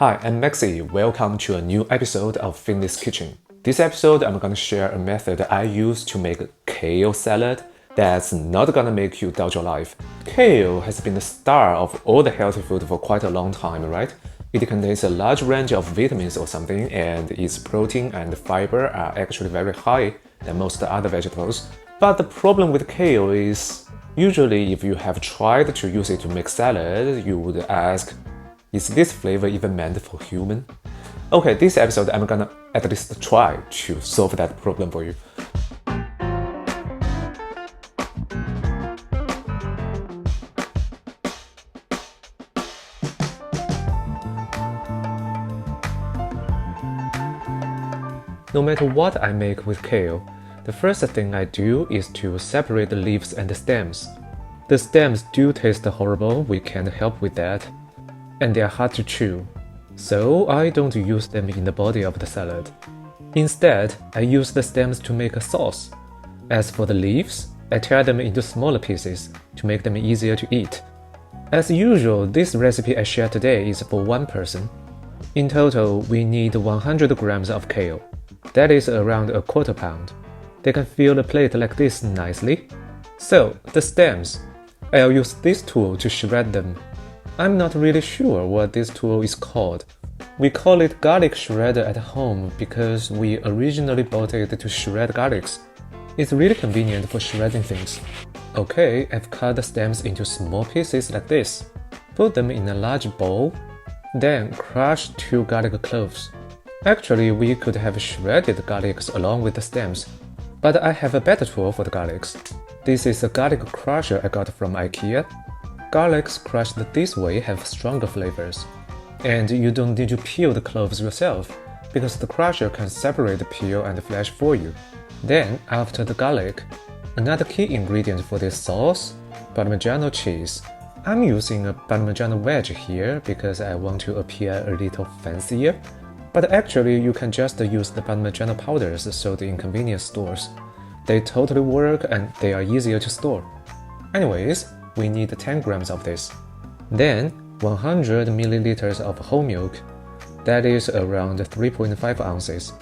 Hi, I'm Maxi. Welcome to a new episode of Fitness Kitchen. This episode, I'm gonna share a method I use to make kale salad that's not gonna make you doubt your life. Kale has been the star of all the healthy food for quite a long time, right? It contains a large range of vitamins or something, and its protein and fiber are actually very high than most other vegetables. But the problem with kale is, usually if you have tried to use it to make salad, you would ask, is this flavor even meant for human? Okay, this episode I'm gonna at least try to solve that problem for you. No matter what I make with kale, the first thing I do is to separate the leaves and the stems. The stems do taste horrible, we can't help with that, and they are hard to chew, so I don't use them in the body of the salad. Instead, I use the stems to make a sauce. As for the leaves, I tear them into smaller pieces to make them easier to eat. As usual, this recipe I share today is for one person. In total, we need 100 grams of kale. That is around a quarter pound. They can fill a plate like this nicely. So, the stems. I'll use this tool to shred them. I'm not really sure what this tool is called. We call it garlic shredder at home because we originally bought it to shred garlics. It's really convenient for shredding things. Okay, I've cut the stems into small pieces like this. Put them in a large bowl. Then crush 2 garlic cloves. Actually, we could have shredded garlics along with the stems, but I have a better tool for the garlics. This is a garlic crusher I got from IKEA. Garlics crushed this way have stronger flavors. And you don't need to peel the cloves yourself, because the crusher can separate the peel and the flesh for you. Then, after the garlic, another key ingredient for this sauce, Parmigiano cheese. I'm using a Parmigiano wedge here because I want to appear a little fancier. But actually, you can just use the Parmigiano powders sold in convenience stores. They totally work and they are easier to store. Anyways, we need 10 grams of this. Then, 100 milliliters of whole milk. That is around 3.5 ounces.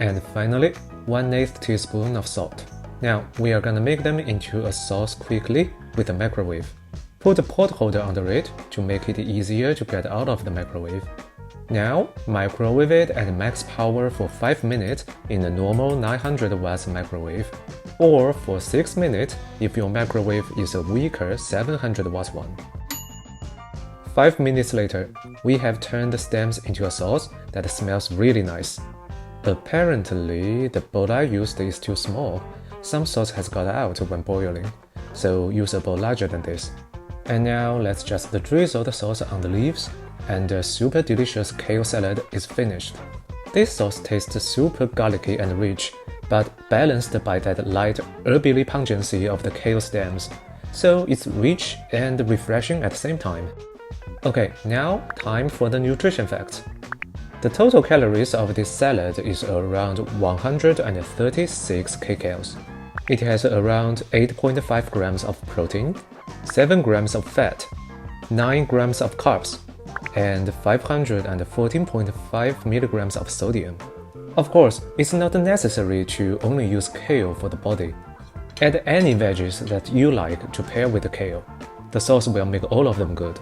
And finally, 1/8 teaspoon of salt. Now, we are gonna make them into a sauce quickly with a microwave. Put a pot holder under it to make it easier to get out of the microwave. Now, microwave it at max power for 5 minutes in a normal 900 watts microwave, or for 6 minutes if your microwave is a weaker 700 watts one. 5 minutes later, we have turned the stems into a sauce that smells really nice. Apparently, the bowl I used is too small. Some sauce has got out when boiling, so use a bowl larger than this. And now let's just drizzle the sauce on the leaves, and the super delicious kale salad is finished. This sauce tastes super garlicky and rich, but balanced by that light herbally pungency of the kale stems, so it's rich and refreshing at the same time. Okay, now time for the nutrition facts. The total calories of this salad is around 136 kcals. It has around 8.5 grams of protein, 7 grams of fat, 9 grams of carbs, and 514.5 milligrams of sodium. Of course, it's not necessary to only use kale for the body. Add any veggies that you like to pair with the kale. The sauce will make all of them good.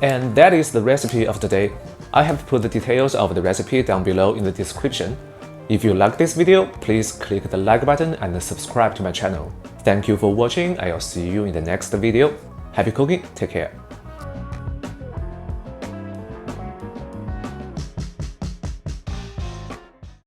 And that is the recipe of the day. I have put the details of the recipe down below in the description. If you like this video, please click the like button and subscribe to my channel. Thank you for watching. I'll see you in the next video. Happy cooking, take care.